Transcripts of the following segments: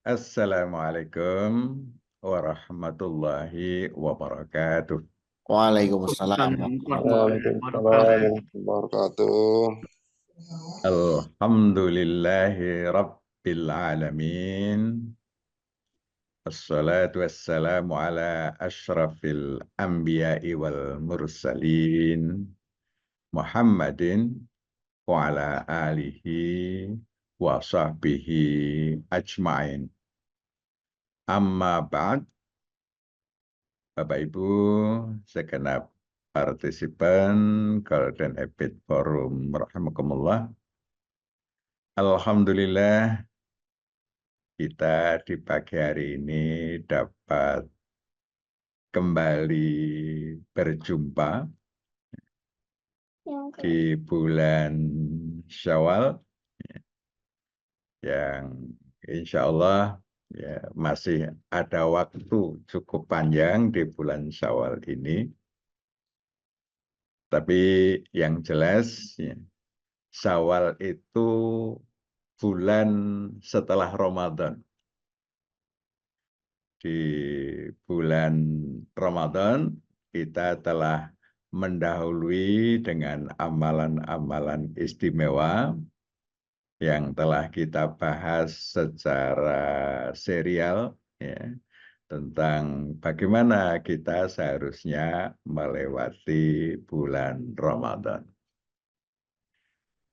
Assalamualaikum warahmatullahi wabarakatuh. Waalaikumsalam warahmatullahi Waalaikumsalam wabarakatuh. warahmatullahi wabarakatuh. Alhamdulillahi rabbil alamin. Assalatu wassalamu ala ashrafil anbiya'i wal mursalin. Muhammadin wa ala alihi wa sahbihi ajma'in. Amma ba'd. Bapak Ibu, segenap partisipan Golden Habit Forum rahimakumullah. Alhamdulillah kita di pagi hari ini dapat kembali berjumpa di bulan Syawal yang insya Allah ya, masih ada waktu cukup panjang di bulan Syawal ini. Tapi yang jelas ya, Syawal itu bulan setelah Ramadan. Di bulan Ramadan kita telah mendahului dengan amalan-amalan istimewa yang telah kita bahas secara serial ya, tentang bagaimana kita seharusnya melewati bulan Ramadan.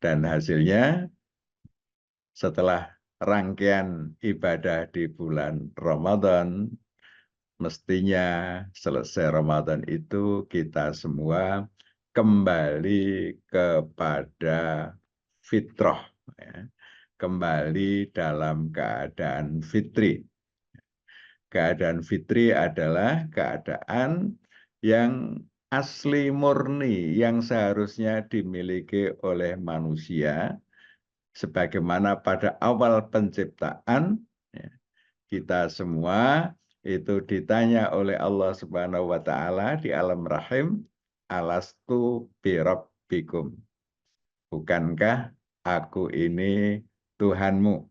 Dan hasilnya setelah rangkaian ibadah di bulan Ramadan, mestinya selesai Ramadan itu kita semua kembali kepada fitrah, ya. Kembali dalam keadaan fitri. Keadaan fitri adalah keadaan yang asli murni, yang seharusnya dimiliki oleh manusia, sebagaimana pada awal penciptaan ya, kita semua itu ditanya oleh Allah Subhanahu wa taala di alam rahim, alastu birabbikum. Bukankah aku ini Tuhanmu?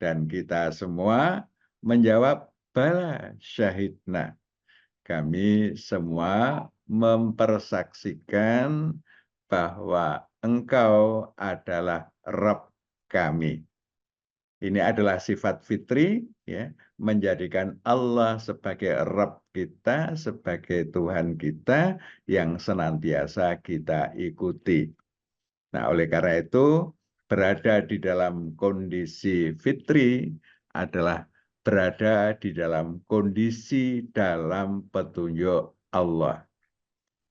Dan kita semua menjawab bala syahidna. Kami semua mempersaksikan bahwa Engkau adalah Rabb kami. Ini adalah sifat fitri, ya, menjadikan Allah sebagai Rabb kita, sebagai Tuhan kita yang senantiasa kita ikuti. Nah, oleh karena itu, berada di dalam kondisi fitri adalah berada di dalam kondisi dalam petunjuk Allah,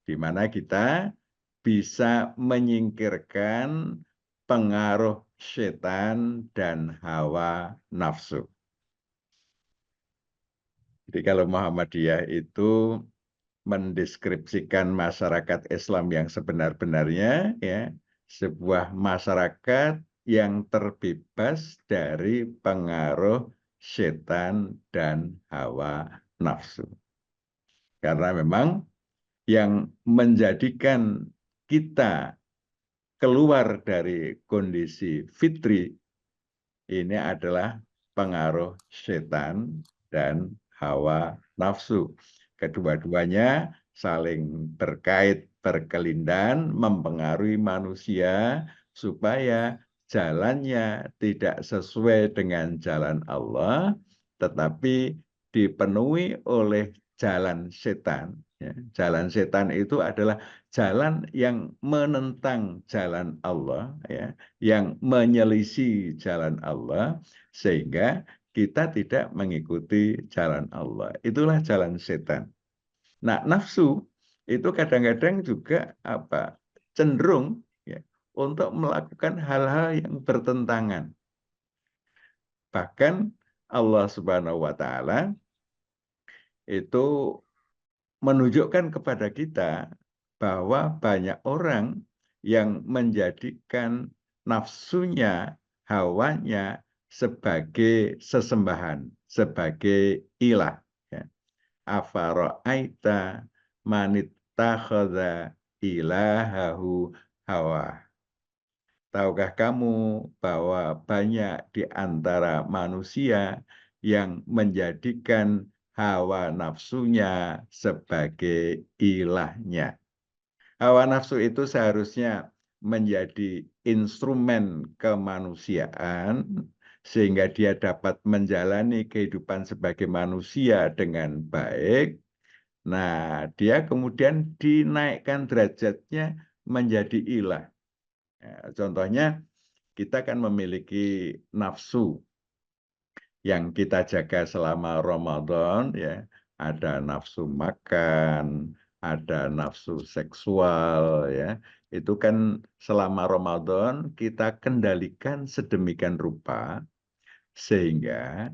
di mana kita bisa menyingkirkan pengaruh setan dan hawa nafsu. Jadi kalau Muhammadiyah itu mendeskripsikan masyarakat Islam yang sebenar-benarnya, ya, sebuah masyarakat yang terbebas dari pengaruh setan dan hawa nafsu. Karena memang yang menjadikan kita keluar dari kondisi fitri ini adalah pengaruh setan dan hawa nafsu. Kedua-duanya saling terkait, berkelindan, mempengaruhi manusia supaya jalannya tidak sesuai dengan jalan Allah, tetapi dipenuhi oleh jalan setan. Ya, jalan setan itu adalah jalan yang menentang jalan Allah, ya, yang menyelisih jalan Allah, sehingga kita tidak mengikuti jalan Allah. Itulah jalan setan. Nah, nafsu itu kadang-kadang juga cenderung ya, untuk melakukan hal-hal yang bertentangan. Bahkan Allah Subhanahu wa taala itu menunjukkan kepada kita bahwa banyak orang yang menjadikan nafsunya, hawanya sebagai sesembahan, sebagai ilah. Ya. Afara'aita manittakhadha ilahahu hawa. tahukah kamu bahwa banyak di antara manusia yang menjadikan hawa nafsunya sebagai ilahnya. Hawa nafsu itu seharusnya menjadi instrumen kemanusiaan sehingga dia dapat menjalani kehidupan sebagai manusia dengan baik. Nah, dia kemudian dinaikkan derajatnya menjadi ilah. Ya, contohnya, kita kan memiliki nafsu yang kita jaga selama Ramadan, ya. Ada nafsu makan, ada nafsu seksual, ya. Itu kan selama Ramadan kita kendalikan sedemikian rupa sehingga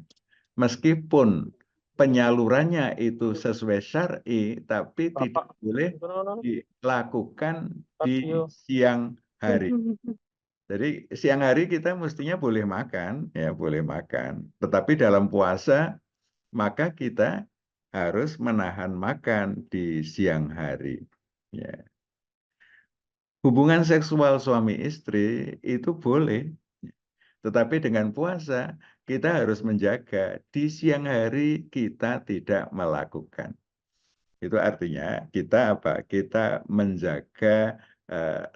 meskipun penyalurannya itu sesuai syar'i, tapi tidak boleh dilakukan di siang hari. Jadi siang hari kita mestinya boleh makan, ya boleh makan. Tetapi dalam puasa, maka kita harus menahan makan di siang hari. Ya. Hubungan seksual suami istri itu boleh, tetapi dengan puasa kita harus menjaga di siang hari kita tidak melakukan. Itu artinya kita apa? Kita menjaga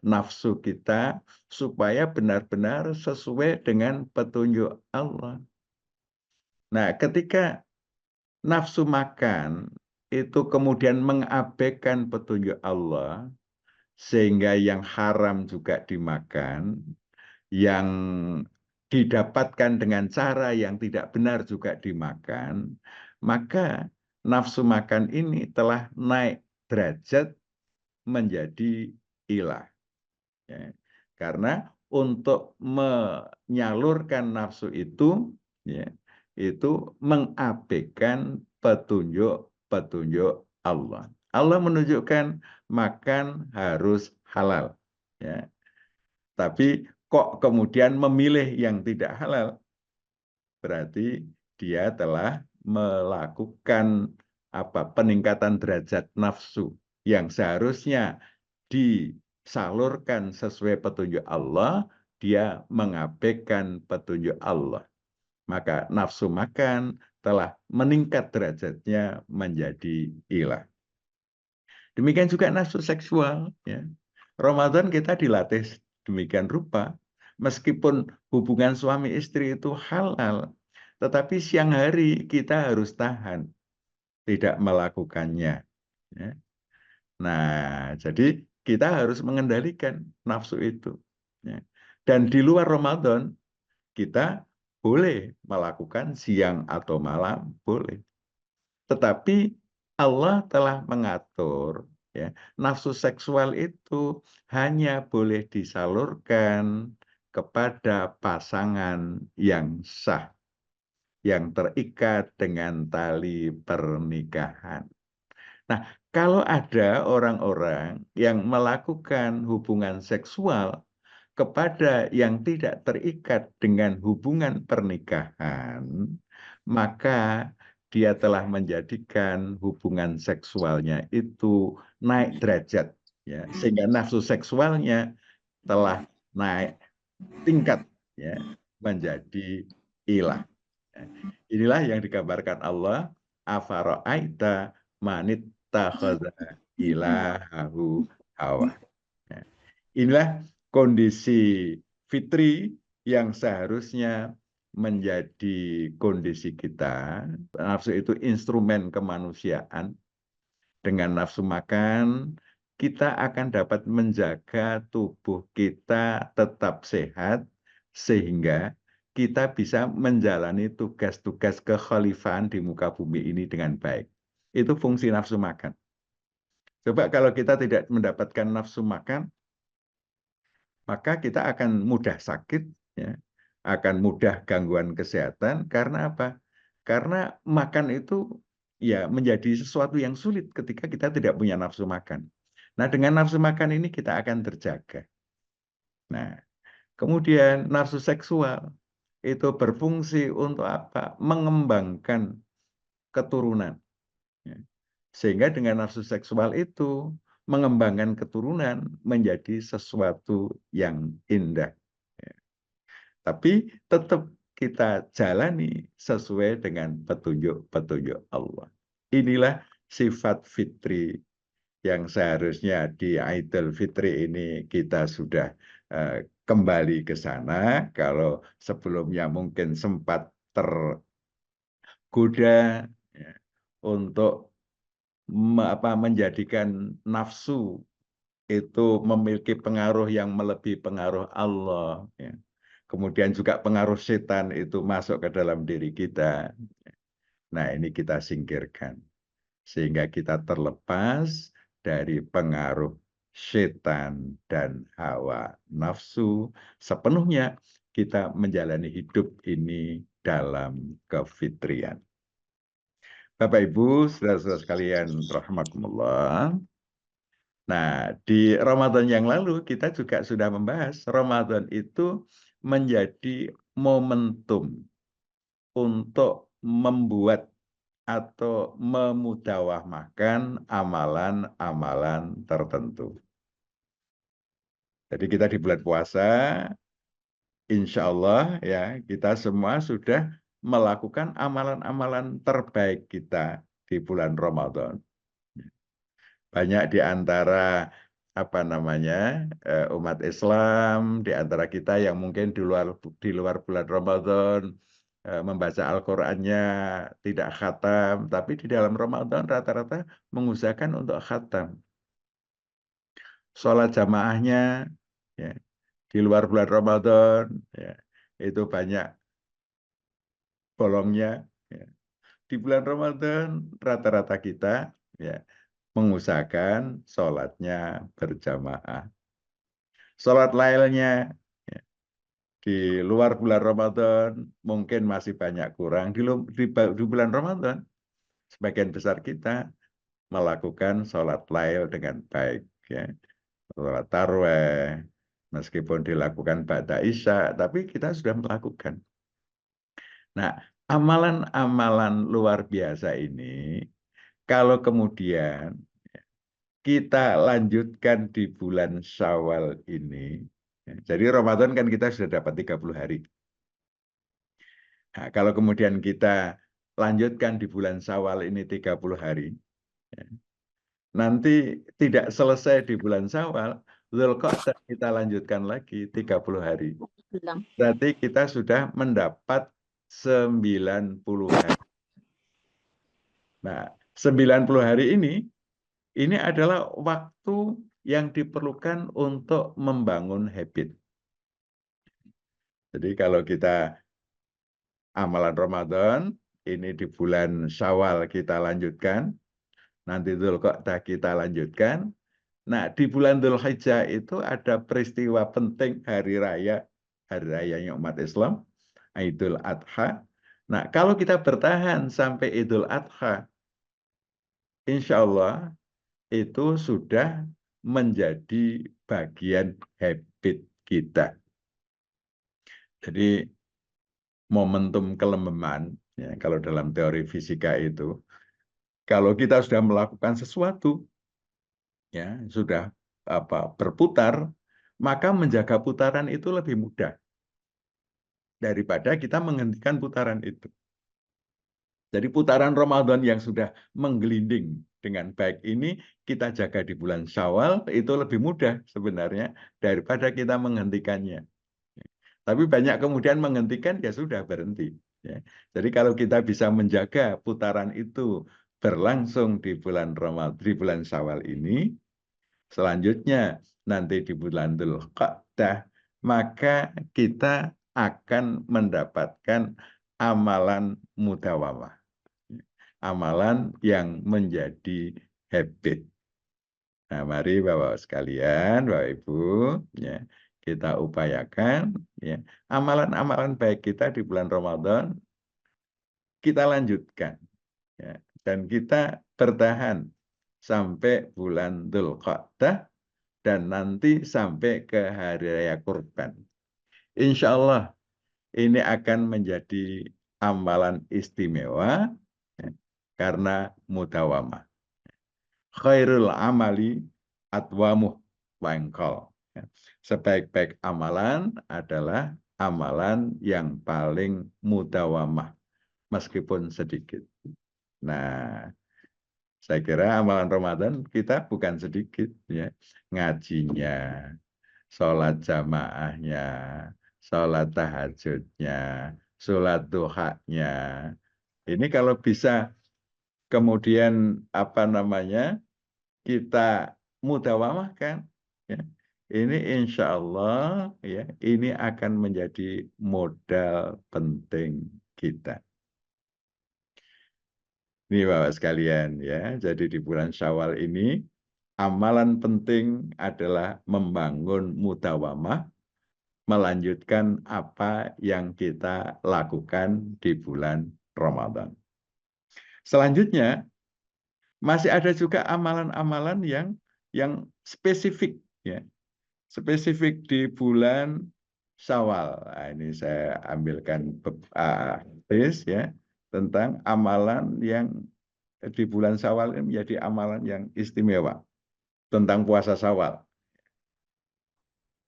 nafsu kita supaya benar-benar sesuai dengan petunjuk Allah. Nah, ketika nafsu makan itu kemudian mengabaikan petunjuk Allah, sehingga yang haram juga dimakan, yang didapatkan dengan cara yang tidak benar juga dimakan, maka nafsu makan ini telah naik derajat menjadi ilah. Ya. Karena untuk menyalurkan nafsu itu, ya, itu mengabaikan petunjuk-petunjuk Allah. Allah menunjukkan makan harus halal. Ya. Tapi kok kemudian memilih yang tidak halal? Berarti dia telah melakukan peningkatan derajat nafsu yang seharusnya disalurkan sesuai petunjuk Allah, dia mengabaikan petunjuk Allah. Maka nafsu makan telah meningkat derajatnya menjadi ilah. Demikian juga nafsu seksual. Ya. Ramadan kita dilatih demikian rupa. Meskipun hubungan suami istri itu halal, tetapi siang hari kita harus tahan, tidak melakukannya. Ya. Nah, jadi kita harus mengendalikan nafsu itu. Ya. Dan di luar Ramadan, kita boleh melakukan siang atau malam, boleh. Tetapi Allah telah mengatur, ya, nafsu seksual itu hanya boleh disalurkan kepada pasangan yang sah, yang terikat dengan tali pernikahan. Nah, kalau ada orang-orang yang melakukan hubungan seksual kepada yang tidak terikat dengan hubungan pernikahan, maka dia telah menjadikan hubungan seksualnya itu naik derajat, ya, sehingga nafsu seksualnya telah naik tingkat, ya, menjadi ilah. Inilah yang digambarkan Allah, afara'aita manittakhadha ilahahu hawa. Inilah kondisi fitri yang seharusnya menjadi kondisi kita. Nafsu itu instrumen kemanusiaan. Dengan nafsu makan, kita akan dapat menjaga tubuh kita tetap sehat, sehingga kita bisa menjalani tugas-tugas kekhalifahan di muka bumi ini dengan baik. Itu fungsi nafsu makan. Coba kalau kita tidak mendapatkan nafsu makan, maka kita akan mudah sakit, ya, akan mudah gangguan kesehatan. Karena apa? Karena makan itu ya menjadi sesuatu yang sulit ketika kita tidak punya nafsu makan. Nah, dengan nafsu makan ini kita akan terjaga. Nah, kemudian nafsu seksual itu berfungsi untuk apa? Mengembangkan keturunan. Ya. Sehingga dengan nafsu seksual itu mengembangkan keturunan menjadi sesuatu yang indah. Tapi tetap kita jalani sesuai dengan petunjuk-petunjuk Allah. Inilah sifat fitri yang seharusnya di Idul Fitri ini kita sudah kembali ke sana. Kalau sebelumnya mungkin sempat tergoda ya, untuk menjadikan nafsu itu memiliki pengaruh yang melebihi pengaruh Allah. Ya. Kemudian juga pengaruh setan itu masuk ke dalam diri kita. Nah, ini kita singkirkan. Sehingga kita terlepas dari pengaruh setan dan hawa nafsu. Sepenuhnya kita menjalani hidup ini dalam kefitrian. Bapak Ibu, saudara-saudara sekalian, rahimakumullah. Nah, di Ramadan yang lalu kita juga sudah membahas Ramadan itu menjadi momentum untuk membuat atau memudawamahkan amalan-amalan tertentu. Jadi kita di bulan puasa, insya Allah ya kita semua sudah melakukan amalan-amalan terbaik kita di bulan Ramadan. Banyak di antara umat Islam di antara kita yang mungkin di luar bulan Ramadan membaca Al-Qur'annya tidak khatam, tapi di dalam Ramadan rata-rata mengusahakan untuk khatam. Sholat jamaahnya ya, di luar bulan Ramadan ya, itu banyak bolongnya. Ya. Di bulan Ramadan rata-rata kita ya mengusahakan sholatnya berjamaah. Sholat lailnya ya, di luar bulan Ramadan mungkin masih banyak kurang. Di bulan Ramadan sebagian besar kita melakukan sholat lail dengan baik. Ya. Sholat tarawih, meskipun dilakukan ba'da isya, tapi kita sudah melakukan. Nah, amalan-amalan luar biasa ini, kalau kemudian kita lanjutkan di bulan Syawal ini. Jadi Ramadan kan kita sudah dapat 30 hari. Nah, kalau kemudian kita lanjutkan di bulan Syawal ini 30 hari, nanti tidak selesai di bulan Syawal, Dzulqa'dah kita lanjutkan lagi 30 hari. Berarti kita sudah mendapat 90 hari. Nah, 90 hari ini adalah waktu yang diperlukan untuk membangun habit. Jadi kalau kita amalan Ramadan, ini di bulan Syawal kita lanjutkan, nanti Dzulqa'dah kita lanjutkan. Nah, di bulan Dzulhijjah itu ada peristiwa penting hari rayanya umat Islam, Idul Adha. Nah, kalau kita bertahan sampai Idul Adha, insya Allah itu sudah menjadi bagian habit kita. Jadi momentum kelembaman, ya, kalau dalam teori fisika itu, kalau kita sudah melakukan sesuatu, ya sudah berputar, maka menjaga putaran itu lebih mudah daripada kita menghentikan putaran itu. Jadi putaran Ramadan yang sudah menggelinding dengan baik ini kita jaga di bulan Syawal itu lebih mudah sebenarnya daripada kita menghentikannya. Tapi banyak kemudian menghentikan ya sudah berhenti. Ya. Jadi kalau kita bisa menjaga putaran itu berlangsung di bulan Ramadan, di bulan Syawal ini, selanjutnya nanti di bulan Dzulqa'dah, maka kita akan mendapatkan amalan mudawamah. Amalan yang menjadi habit. Nah, mari Bapak sekalian, Bapak Ibu, ya, kita upayakan ya, amalan-amalan baik kita di bulan Ramadan kita lanjutkan ya, dan kita bertahan sampai bulan Dzulqa'dah dan nanti sampai ke hari raya Kurban. Insya Allah ini akan menjadi amalan istimewa ya, karena mudawamah. Khairul amali atwamuh wangkol. Sebaik-baik amalan adalah amalan yang paling mudawamah, meskipun sedikit. Nah, saya kira amalan Ramadan kita bukan sedikit, ya, ngajinya, sholat jamaahnya, sholat tahajudnya, sholat duhanya. Ini kalau bisa kemudian kita mudawamahkan, ya, ini insya Allah, ya, ini akan menjadi modal penting kita. Ini Bapak sekalian, ya, jadi di bulan Syawal ini amalan penting adalah membangun mudawamah, melanjutkan apa yang kita lakukan di bulan Ramadan. Selanjutnya, masih ada juga amalan-amalan yang spesifik, ya, spesifik di bulan Syawal. Nah, ini saya ambilkan hadis, ya, tentang amalan yang di bulan Syawal ini menjadi amalan yang istimewa tentang puasa Syawal.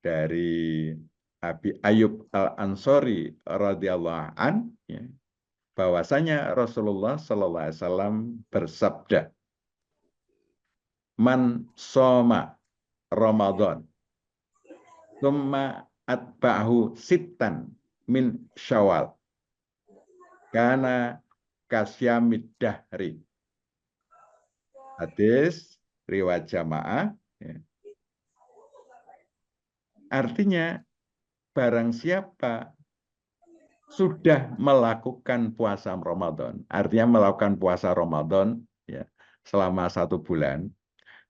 Dari Abi Ayyub Al-Ansori radhiyallahu an, ya, bahwasanya Rasulullah sallallahu alaihi wasallam bersabda, "Man shoma Ramadan, tsumma atba'ahu sittan min Syawal, kana kasyamid dahri." Hadis riwayat jamaah, ya. Artinya, barang siapa sudah melakukan puasa Ramadan, artinya melakukan puasa Ramadan, ya, selama 1 bulan,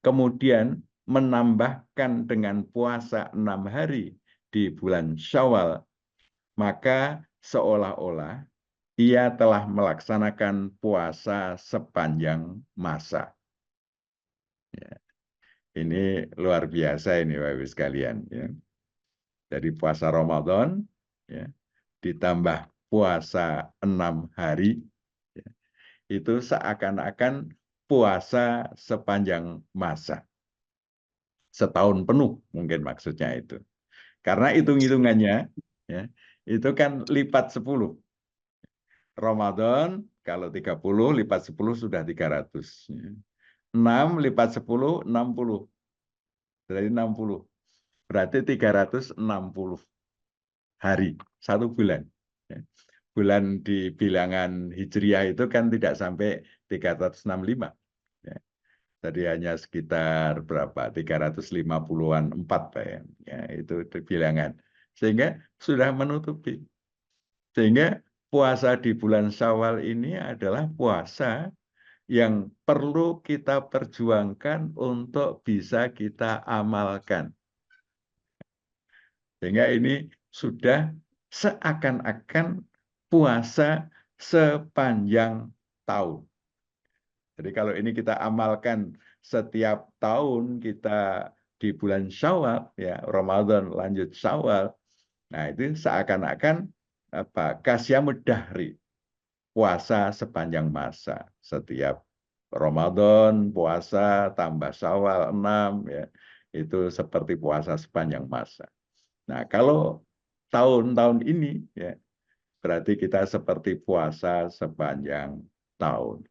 kemudian menambahkan dengan puasa 6 hari di bulan Syawal, maka seolah-olah ia telah melaksanakan puasa sepanjang masa. Ya. Ini luar biasa ini Bapak Ibu sekalian. Ya. Jadi puasa Ramadan, ya, ditambah puasa 6 hari, ya, itu seakan-akan puasa sepanjang masa. Setahun penuh mungkin maksudnya itu. Karena hitung-hitungannya, ya, itu kan lipat 10. Ramadan kalau 30 lipat 10 sudah 300. 6 lipat 10, 60. Berarti 60. Berarti 360 hari, 1 bulan. Bulan di bilangan Hijriah itu kan tidak sampai 365. Ya. Jadi hanya sekitar berapa? 350-an 4, Pak, ya. Ya, itu bilangan. Sehingga sudah menutupi. Sehingga puasa di bulan Syawal ini adalah puasa yang perlu kita perjuangkan untuk bisa kita amalkan. Sehingga ini sudah seakan-akan puasa sepanjang tahun. Jadi kalau ini kita amalkan setiap tahun kita di bulan Syawal, ya, Ramadan lanjut Syawal, nah itu seakan-akan qasyamud dahri, puasa sepanjang masa. Setiap Ramadan puasa tambah Syawal 6, ya, itu seperti puasa sepanjang masa. Nah, kalau tahun-tahun ini, ya, berarti kita seperti puasa sepanjang tahun.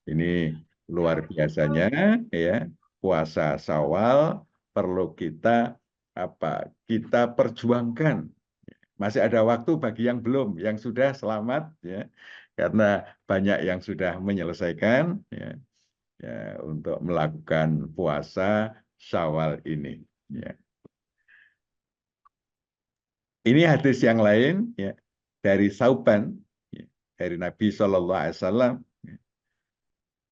Ini luar biasanya, ya, puasa Syawal perlu kita perjuangkan. Masih ada waktu bagi yang belum, yang sudah selamat, ya, karena banyak yang sudah menyelesaikan, ya, ya, untuk melakukan puasa Syawal ini. Ya. Ini hadis yang lain, ya, dari Sauban, ya, dari Nabi SAW. Ya.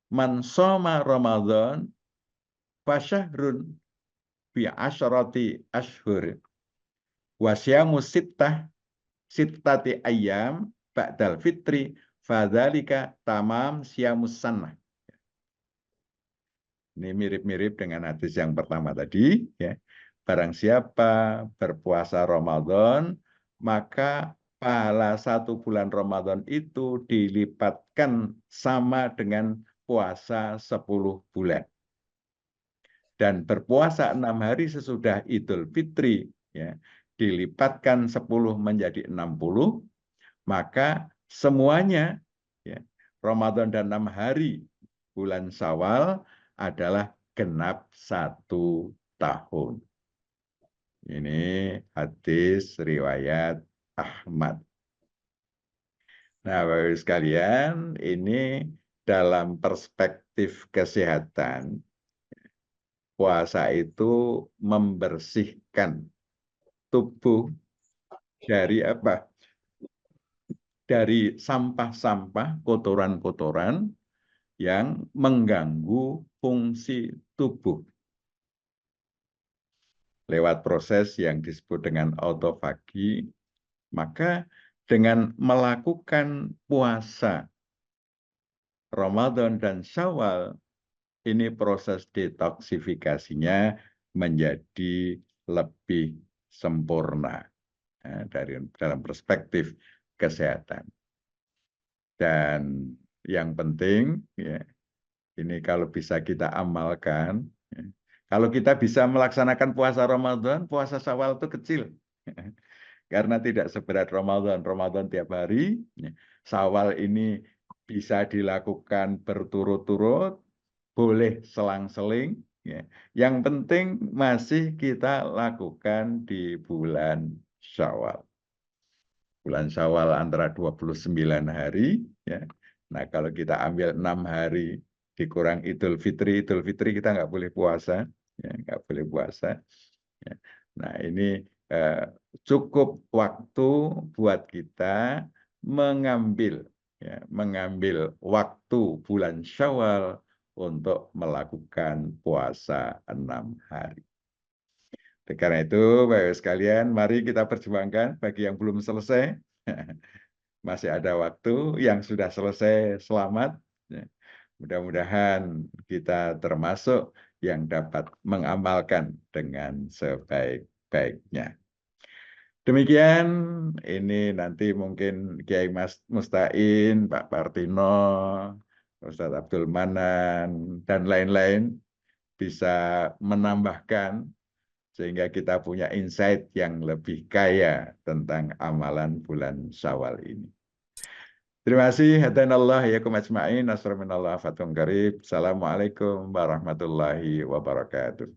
Man shoma Ramadan fasyahrun bi asyrati ashhur wa syamu sittati ayyam ba'dal fitri fadzalika tamam syamus sanah. Ini mirip-mirip dengan hadis yang pertama tadi, ya. Barang siapa berpuasa Ramadan, maka pahala 1 bulan Ramadan itu dilipatkan sama dengan puasa 10 bulan. Dan berpuasa 6 hari sesudah Idul Fitri, ya, dilipatkan 10 menjadi 60, maka semuanya ya, Ramadan dan 6 hari bulan Syawal adalah genap 1 tahun. Ini hadis riwayat Ahmad. Nah, Bapak Ibu sekalian, ini dalam perspektif kesehatan, puasa itu membersihkan tubuh dari apa? Dari sampah-sampah, kotoran-kotoran yang mengganggu fungsi tubuh lewat proses yang disebut dengan autofagi. Maka dengan melakukan puasa Ramadan dan Syawal, ini proses detoksifikasinya menjadi lebih sempurna dalam perspektif kesehatan. Dan yang penting, ya, ini kalau bisa kita amalkan, ya, kalau kita bisa melaksanakan puasa Ramadan, puasa Syawal itu kecil. Karena tidak seberat Ramadan. Ramadan tiap hari, ya. Syawal ini bisa dilakukan berturut-turut, boleh selang-seling. Ya. Yang penting masih kita lakukan di bulan Syawal. Bulan Syawal antara 29 hari. Ya. Nah, kalau kita ambil 6 hari dikurang Idul Fitri kita nggak boleh puasa. Ya, nggak boleh puasa. Ya. Nah, ini cukup waktu buat kita mengambil waktu bulan Syawal untuk melakukan puasa 6 hari. Karena itu, Bapak-Ibu sekalian, mari kita perjuangkan bagi yang belum selesai. Masih ada waktu, yang sudah selesai selamat. Mudah-mudahan kita termasuk yang dapat mengamalkan dengan sebaik-baiknya. Demikian, ini nanti mungkin Kiai Mas Mustain, Pak Partino, Ustadz Abdul Manan, dan lain-lain bisa menambahkan sehingga kita punya insight yang lebih kaya tentang amalan bulan Syawal ini. Terima kasih. Hadanallah yakum ajma'in. Assalamualaikum warahmatullahi wabarakatuh.